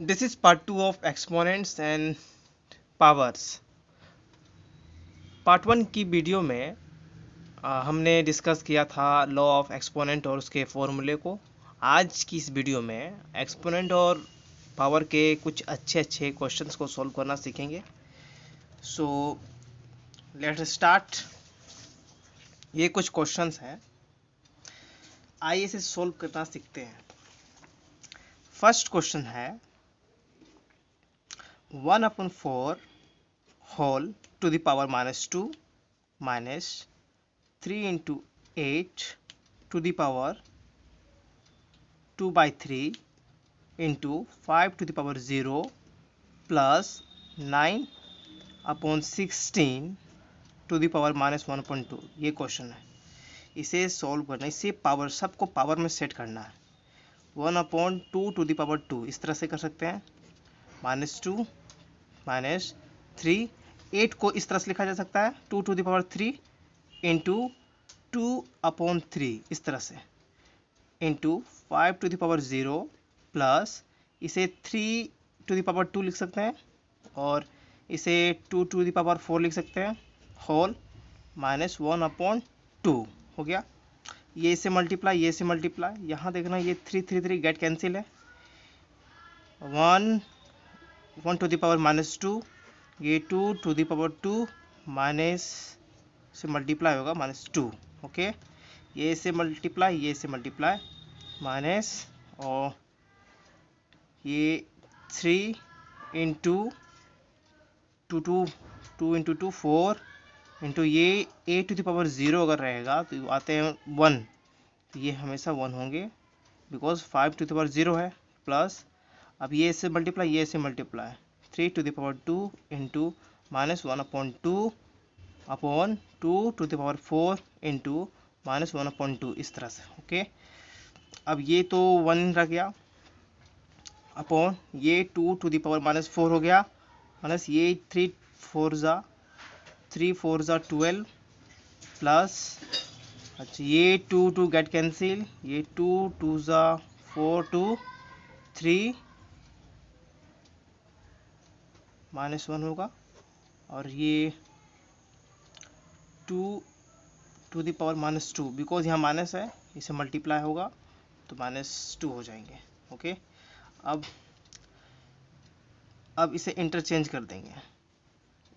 This is part 2 of exponents and powers. Part 1 की video में हमने डिस्कस किया था लॉ ऑफ एक्सपोनेंट और उसके फॉर्मूले को। आज की इस वीडियो में एक्सपोनेंट और पावर के कुछ अच्छे अच्छे क्वेश्चंस को सॉल्व करना सीखेंगे। So let's start. ये कुछ क्वेश्चंस हैं, आइए इसे सॉल्व करना सीखते हैं। फर्स्ट क्वेश्चन है 1/4 whole to the power -2 minus 3 into 8 to the power 2/3 into 5 to the power 0 plus 9/16 to the power -1/2। ये क्वेश्चन है, इसे सॉल्व करना, इसे पावर सबको पावर में सेट करना है। 1/2 to the power 2 इस तरह से कर सकते हैं, -2 -3, 8 को इस तरह से लिखा जा सकता है 2 to the power 3 इंटू 2/3 इस तरह से, into 5 to the power 0 plus इसे 3 to the power 2 लिख सकते हैं और इसे 2 to the power 4 लिख सकते हैं, होल -1/2 हो गया। ये से मल्टीप्लाई, ये से मल्टीप्लाई, यहाँ देखना ये 3 3 3 गेट कैंसिल है, 1 to the power -2, ये 2 to the power 2 माइनस से मल्टीप्लाई होगा -2। ओके, ये से मल्टीप्लाई, ये से मल्टीप्लाई माइनस, और ये 3 इंटू 2 इंटू 2 4 इंटू ये a टू द पावर 0 अगर रहेगा तो आते हैं 1, तो ये हमेशा 1 होंगे बिकॉज 5 टू द पावर 0 है, प्लस अब ये से मल्टीप्लाई, ये से multiply 3 to the power 2 into -1/2 upon 2 to the power 4 into -1/2 इस तरह से। ओके, अब ये तो 1 रह गया, अपॉन ये 2 टू द पावर -4 हो गया, माइनस ये 3 4 ज़ा 12 प्लस, अच्छा ये 2 गेट कैंसिल, ये 2 ज़ा 4 2 3 -1 होगा, और ये 2 टू द पावर -2 बिकॉज यहाँ माइनस है, इसे मल्टीप्लाई होगा तो -2 हो जाएंगे। ओके, अब इसे इंटरचेंज कर देंगे,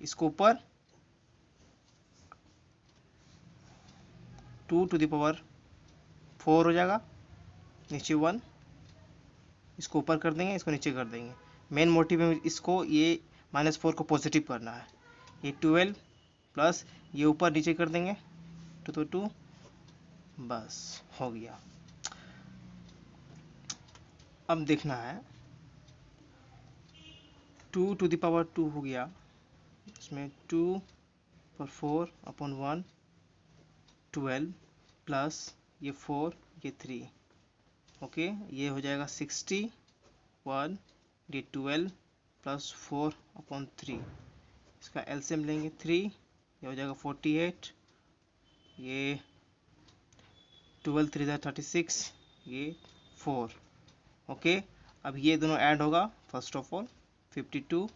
इसको ऊपर 2 टू द पावर 4 हो जाएगा, नीचे 1, इसको ऊपर कर देंगे, इसको नीचे कर देंगे। मेन मोटिव है इसको, ये -4 को पॉजिटिव करना है, ये 12 प्लस ये ऊपर नीचे कर देंगे 2 तो 2, बस हो गया। अब देखना है 2 टू द पावर 2 हो गया, इसमें 2 पर 4/1 12 प्लस ये 4 ये 3, ओके ये हो जाएगा 61, ये 12 प्लस 4/3, इसका एलसीएम लेंगे 3, ये हो जाएगा 48, ये 12 3 36, ये 4। ओके, अब ये दोनों ऐड होगा, फर्स्ट ऑफ ऑल 52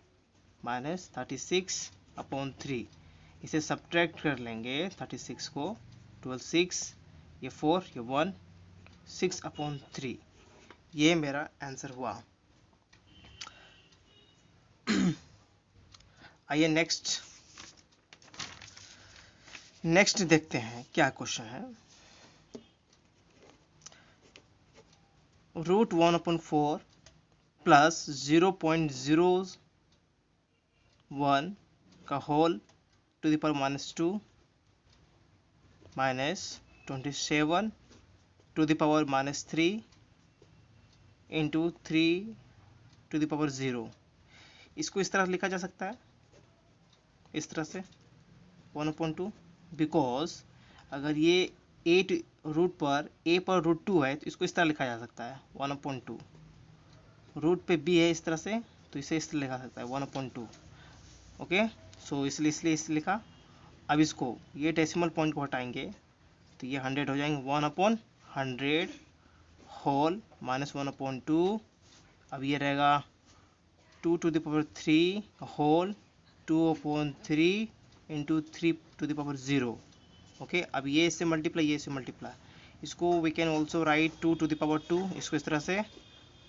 -36/3, इसे सब्ट्रैक्ट कर लेंगे 36 को, 12 6, ये 4 ये 1, 6/3, ये मेरा आंसर हुआ। आइए नेक्स्ट देखते हैं क्या क्वेश्चन है। √1/4 प्लस 0.01 का whole to the power -2 minus 27 to the power -3 into 3 to the power 0। इसको इस तरह लिखा जा सकता है, इस तरह से 1/2, बिकॉज अगर ये रूट पर a पर √2 है तो इसको इस तरह लिखा जा सकता है 1/2, रूट पे b है इस तरह से, तो इसे इस तरह लिखा सकता है 1/2। ओके, सो इसलिए इसे लिखा। अब इसको ये डेसिमल पॉइंट को हटाएंगे तो ये 100 हो जाएंगे, 1/100 होल -1/2, अब ये रहेगा 2^3 होल 2/3 इंटू 3^0। ओके, अब ये इससे मल्टीप्लाई, ये इससे मल्टीप्लाई, इसको वी कैन ऑल्सो राइट 2^2, इसको इस तरह से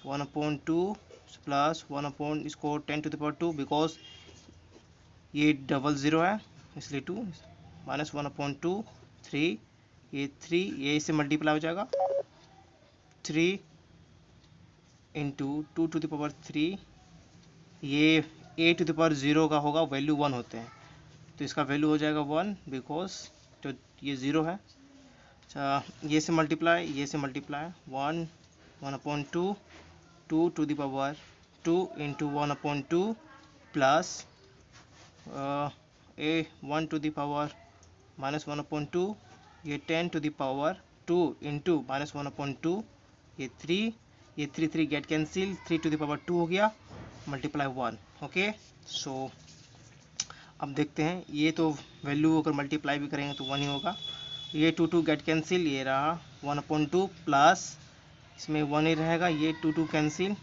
1/2 प्लस 1 इसको 10^2, बिकॉज ये डबल ज़ीरो है इसलिए 2 माइनस 1/2 3, ये 3, ये इससे मल्टीप्लाई हो जाएगा 3 इंटू 2^3, ये a⁻0 का होगा, वैल्यू 1 होते हैं तो इसका वैल्यू हो जाएगा 1, बिकॉज तो ये 0 है। अच्छा, ये से मल्टीप्लाई, ये से मल्टीप्लाई 1/2 2^2 इंटू 1/2 प्लस -1/2, ये 10^2 इंटू -1/2, ये 3, ये 3 गेट कैंसिल, 3^2 हो गया मल्टीप्लाई 1। ओके, सो अब देखते हैं, ये तो वैल्यू अगर मल्टीप्लाई भी करेंगे तो 1 ही होगा, ये 2 गेट कैंसिल, ये रहा 1/2 प्लस इसमें 1 ही रहेगा, ये 2 कैंसिल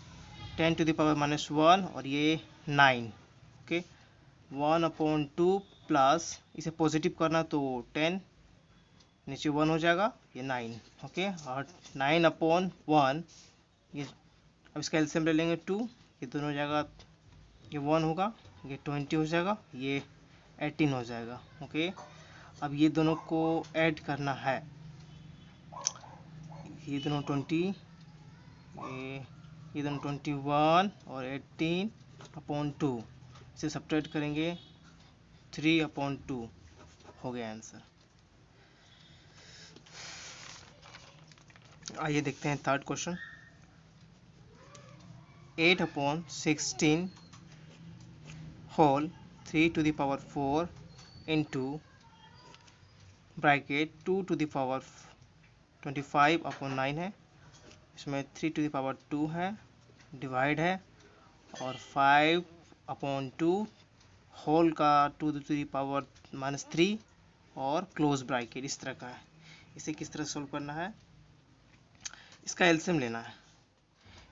10^-1 और ये 9। ओके, 1/2 प्लस इसे पॉजिटिव करना तो 10, नीचे 1 हो जाएगा, ये 9। ओके, और 9/1, ये अब इसका एलसीएम ले लेंगे 2, ये दोनों हो जाएगा, ये 1 होगा, ये 20 हो जाएगा, ये 18 हो जाएगा। ओके, अब ये दोनों को ऐड करना है, ये दोनों 20, ये दोनों 21 और 18/2, इसे सब्ट्रैक्ट करेंगे 3/2, हो गया आंसर। आइए देखते हैं third question. 8/16 whole 3^4 into bracket 2^25/9 है, इसमें 3^2 है, डिवाइड है, और 5/2 होल का 2^3 और क्लोज ब्रैकेट इस तरह का है। इसे किस तरह सोल्व करना है, इसका एलसीएम लेना है,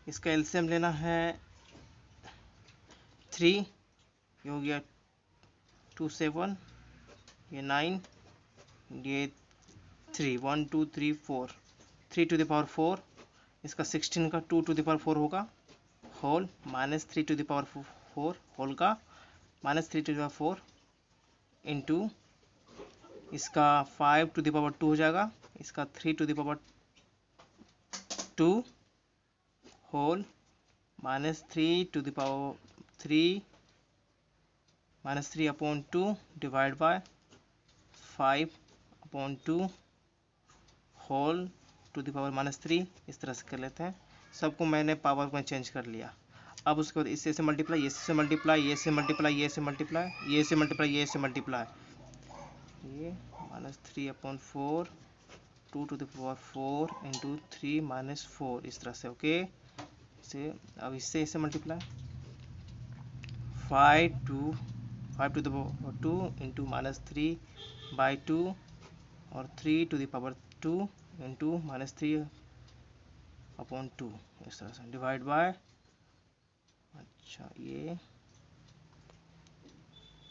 इसका एलसीएम लेना है 3, ये हो गया 2 7, ये 9, ये 3 1 2 3 4, 3^4, इसका 16 का 2^4 होगा होल माइनस 3^4 होल का -3^4 इंटू इसका 5^2 हो जाएगा, इसका 3^2 होल -3/2 डिवाइड बाय 5/2 होल (3), इस तरह से कर लेते हैं। सबको मैंने पावर में चेंज कर लिया। अब उसके बाद इससे मल्टीप्लाई, ये से मल्टीप्लाई, ये से मल्टीप्लाई, ये से मल्टीप्लाई, ये से मल्टीप्लाई, ये से मल्टीप्लाई, ये -3/4 2^4 इंटू 3 - 4 इस तरह से। ओके, से अब इससे मल्टीप्लाई 5^2 इंटू -3/2 और 3^2 इंटू -3/2 इस तरह से डिवाइड बाय, अच्छा ये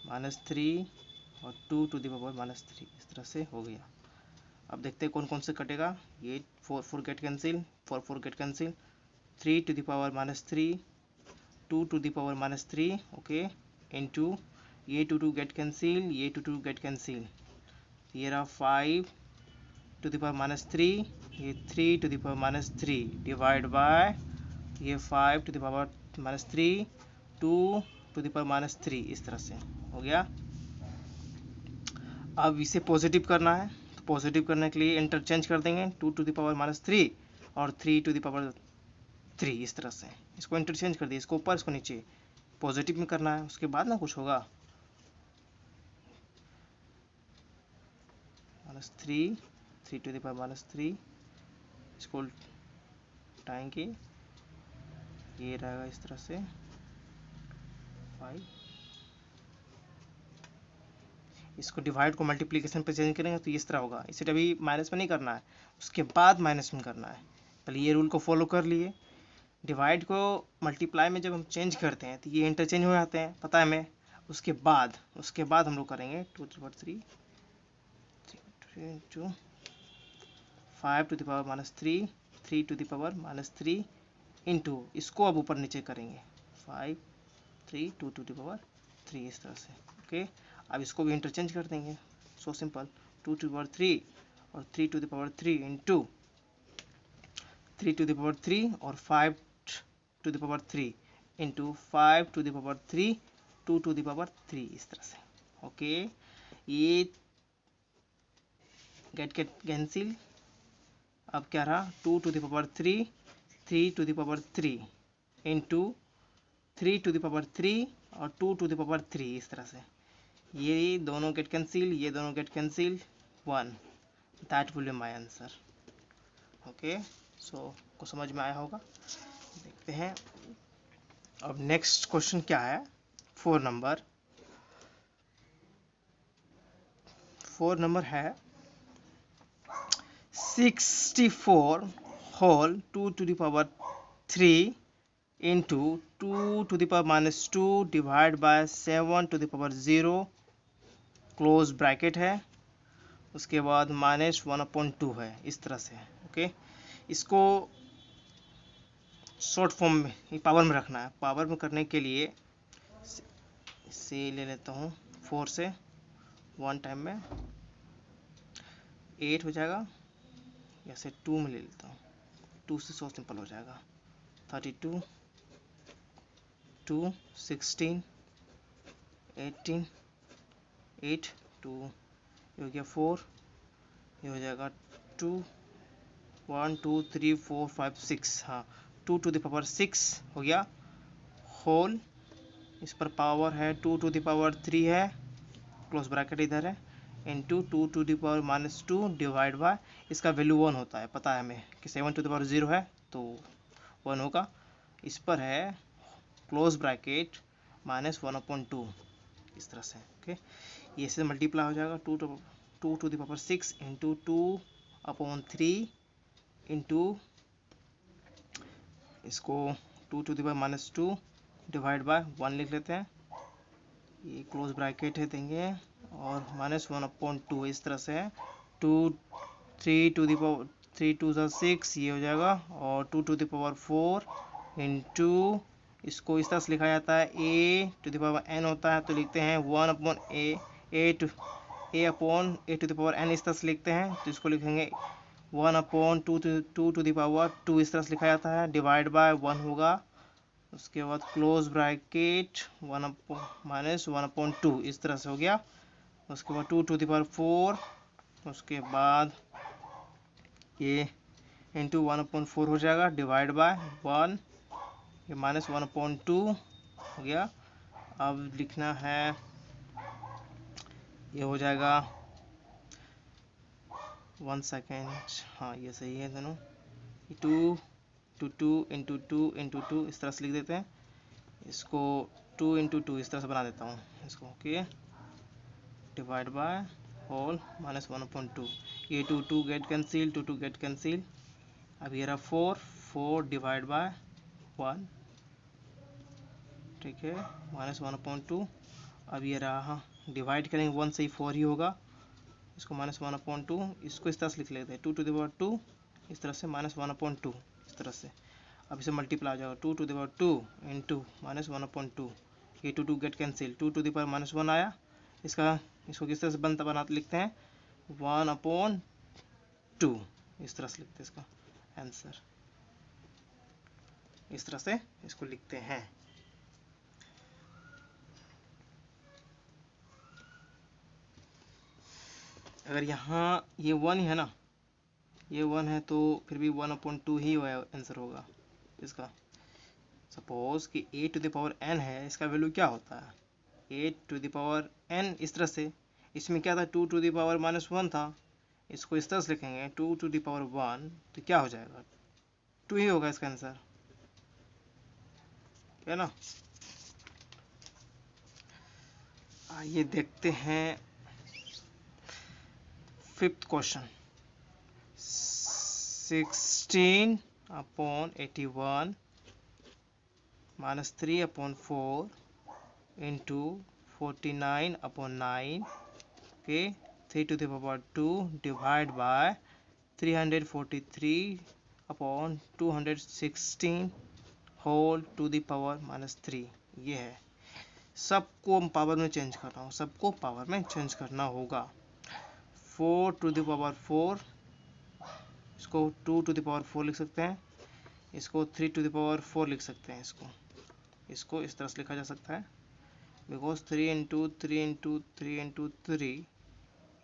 -3 और 2^-3 इस तरह से हो गया। अब देखते हैं कौन कौन से कटेगा। ये 4 get cancel, 4 get cancel, 3^-3 2^-3 okay into ये 2 गेट कैंसिल, ये 2 गेट कैंसिल, ये रहा 5^-3, ये 3^-3 डिवाइड बाय ये 5^-3 2^-3 इस तरह से हो गया। अब इसे पॉजिटिव करना है, तो पॉजिटिव करने के लिए इंटरचेंज कर देंगे 2^-3 और 3^3 इस तरह से। इसको इंटरचेंज कर दिए, इसको ऊपर इसको नीचे, पॉजिटिव में करना है, उसके बाद ना कुछ होगा। -3 इसको उल्टाएंगे, ये रहेगा इस तरह से 5, इसको डिवाइड को मल्टीप्लिकेशन पे चेंज करेंगे तो इस तरह होगा। इसे अभी माइनस में नहीं करना है, उसके बाद माइनस में करना है। पहले ये रूल को फॉलो कर लिए, डिवाइड को मल्टीप्लाई में जब हम चेंज करते हैं तो ये इंटरचेंज हो जाते हैं, पता है हमें। उसके बाद हम लोग करेंगे 2 to the power 3 into 5 to the power -3 3 to the power -3 into इसको अब ऊपर नीचे करेंगे 5 3 2 to the power 3 इस तरह से। ओके, अब इसको भी इंटरचेंज कर देंगे, so simple. 2 to the power 3 और 3 to the power 3 into 3 to the power 3 और 5 to the power 3 into 5 to the power 3 2 to the power 3 इस तरह से। ओके, ये गेट कैंसिल। अब क्या रहा, 2 to the power 3 3 to the power 3 into 3 to the power 3 और 2 to the power 3 इस तरह से। ये दोनों गेट कैंसिल, ये दोनों gate cancel, 1। That will be my answer. Okay, so को समझ में आया होगा। देखते हैं अब नेक्स्ट क्वेश्चन क्या है। 4 नंबर है 64 whole 2 to the power 3 into 2 to the power -2 divide by 7 to the power 0 close bracket है, उसके बाद -1/2 है इस तरह से। ओके, इसको शॉर्ट फॉर्म में पावर में रखना है। पावर में करने के लिए इसे ले लेता हूँ 4 से, 1 टाइम में 8 हो जाएगा, या से 2 में ले लेता हूँ, 2 से सो सिंपल हो जाएगा। 32 2 16 18 8 2 ये हो गया 4, ये हो जाएगा 2 1 2 3 4 5 6, हाँ 2 to the power 6 हो गया होल। इस पर पावर है 2 to the power 3 है, क्लोज ब्रैकेट इधर है, into 2 to the power -2 divide bye, इसका वैल्यू 1 होता है, पता है हमें कि 7 to the power 0 है तो 1 होगा। इस पर है क्लोज ब्रैकेट -1/2 इस तरह से। ओके, ये से मल्टीप्लाई हो जाएगा 2 to the power 6 into 2/3 into इसको 2 to the power -2 divide bye 1 लिख लेते हैं, ये क्लोज ब्रैकेट है देंगे, और -1/2 इस तरह से है। 3 to the power 3 2 6 ये हो जाएगा, और 2 to the power 4 इंटू इसको इस तरह से लिखा जाता है, a to the power n होता है तो लिखते हैं 1/a to the power n इस तरह से लिखते हैं, तो इसको लिखेंगे 1/2 to the power 2 इस तरह से लिखा जाता है, डिवाइड बाय 1 होगा। उसके बाद क्लोज ब्रैकेट -1/2 इस तरह से हो गया। उसके बाद 2 to the power 4, उसके बाद ये इंटू 1/4 हो जाएगा, डिवाइड बाय 1, ये -1/2 हो गया। अब लिखना है, ये हो जाएगा 1 सेकेंड, हाँ ये सही है दोनों, 2 to 2 इंटू 2 इंटू 2 इस तरह से लिख देते हैं, इसको 2 इंटू 2 इस तरह से बना देता हूँ इसको। ओके, डिवाइड बाय होल -1/2, ये 2 गेट कैंसिल, 2 गेट कैंसिल। अब ये रहा 4 डिवाइड बाय 1, ठीक है, -1/2। अब ये रहा, डिवाइड करेंगे 1 से ही 4 ही होगा, इसको -1/2, इसको इस तरह से लिख लेते हैं 2 to the power 2 इस तरह से, -1/2 इस तरह से। अब इसे मल्टीप्लाई हो जाएगा 2 to the power 2 इंटू -1/2, ये 2 get cancel, 2 to the power -1 आया, इसको किस तरह से बनाते लिखते हैं 1/2 इस तरह से लिखते हैं इसका आंसर, इस तरह से इसको लिखते हैं। अगर यहाँ ये 1 है ना, ये 1 है तो फिर भी 1/2 ही आंसर होगा इसका। सपोज कि a to the power n है, इसका वैल्यू क्या होता है, a to the power n इस तरह से। इसमें क्या था, 2 to the power -1 था, इसको इस तरह से लिखेंगे 2 to the power 1, तो क्या हो जाएगा 2 ही होगा इसका आंसर, है ना। आइए देखते हैं 5th क्वेश्चन। 16/81 -3/4 इंटू 49/9 के 3⁴ divide by 343/216 whole to the power -3। ये है, सबको पावर में चेंज कर रहा हूँ, सबको पावर में चेंज करना होगा। 4⁴, इसको 2⁴ लिख सकते हैं, इसको 3⁴ लिख सकते हैं, इसको इस तरह से लिखा जा सकता है, बिकॉज 3 इंटू 3 इंटू 3 इंटू 3,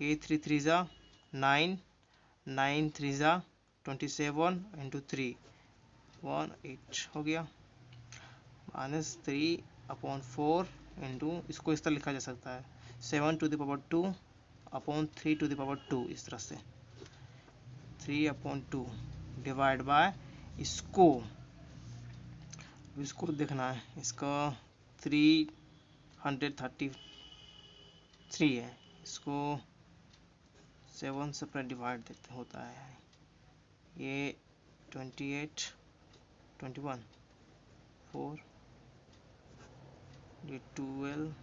ये 3 3 ज़ा 9, 9 3 ज़ा 27 इंटू 3 18 हो गया। -3/4 इंटू, इसको इस तरह लिखा जा सकता है 7⁴/3⁴, इस तरह से 3/2 डिवाइड बाय, इसको देखना है, इसका 333 है, इसको 7 से अपना डिवाइड देते होता है, ये 28 21 4, ये 12,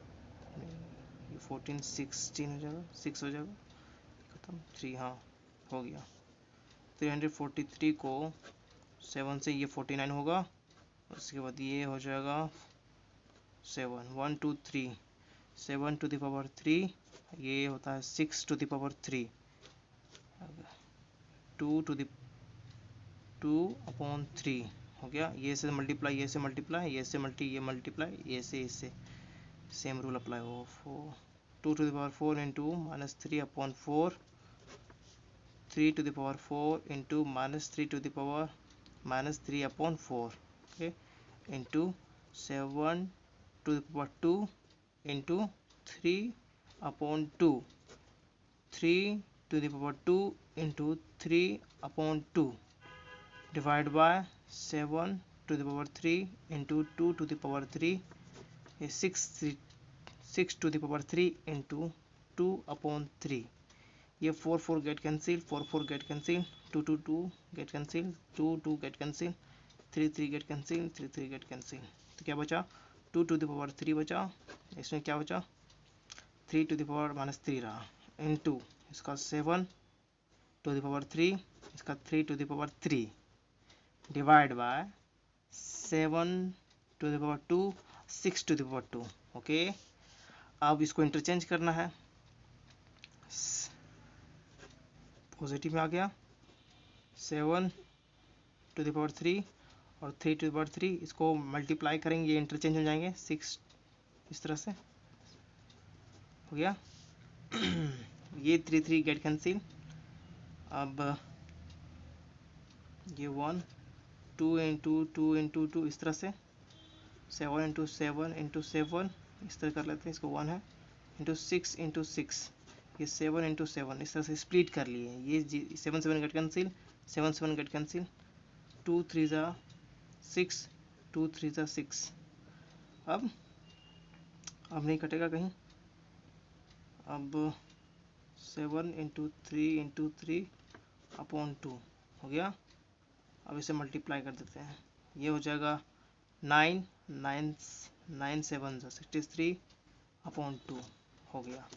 ये 14 16 हो जाएगा, 6 हो जाएगा, खत्म, 3, हाँ हो गया। 343 को 7 से ये 49 होगा, उसके बाद ये हो जाएगा 7 1 2 3 7⁴, ये होता है 6⁴, 2/3 हो गया। ये से मल्टीप्लाई, ये से मल्टीप्लाई, ये से मल्टीप्लाई, ये से इससे सेम रूल अप्लाई हो। 2⁴ into -3/4, 3⁴ into -3⁴ okay, into 7⁴ into 3/2, 3⁴ into 3/2 divide by 7⁴ into 2⁴, ये 6⁴ इंटू 2/3, ये 4 4 get cancel, 4 4 get cancel, 2 2 2 get cancel, 2 2 get cancel, 3 3 get cancel, 3 3 get cancel, तो क्या बचा 2⁴ बचा, इसमें क्या बचा 3⁻³ रहा, इंटू इसका 7⁴, इसका 3⁴, डिवाइड बाय 7⁴, 6⁴, ओके। अब इसको इंटरचेंज करना है, पॉजिटिव में आ गया 7⁴ और 3⁴, इसको मल्टीप्लाई करेंगे, ये इंटरचेंज हो जाएंगे, 6 इस तरह से हो गया। ये 3 3 गेट कैंसिल, अब ये 1 2 इंटू 2 इंटू 2 इस तरह से 7 इंटू 7 इंटू 7 इस तरह कर लेते हैं, इसको 1 है, इंटू 6 इंटू 6, ये 7 इंटू 7 इस तरह से स्प्लिट कर लिए, ये 7 7 गेट कैंसिल, 7 7 गेट कैंसिल, 2 3 ज़ा 6, 2 3 ज़ा 6, अब नहीं कटेगा कहीं, अब 7 इंटू 3 इंटू 3/2 हो गया। अब इसे मल्टीप्लाई कर देते हैं, ये हो जाएगा 9 9 9 7 ज़ा 63/2 हो गया।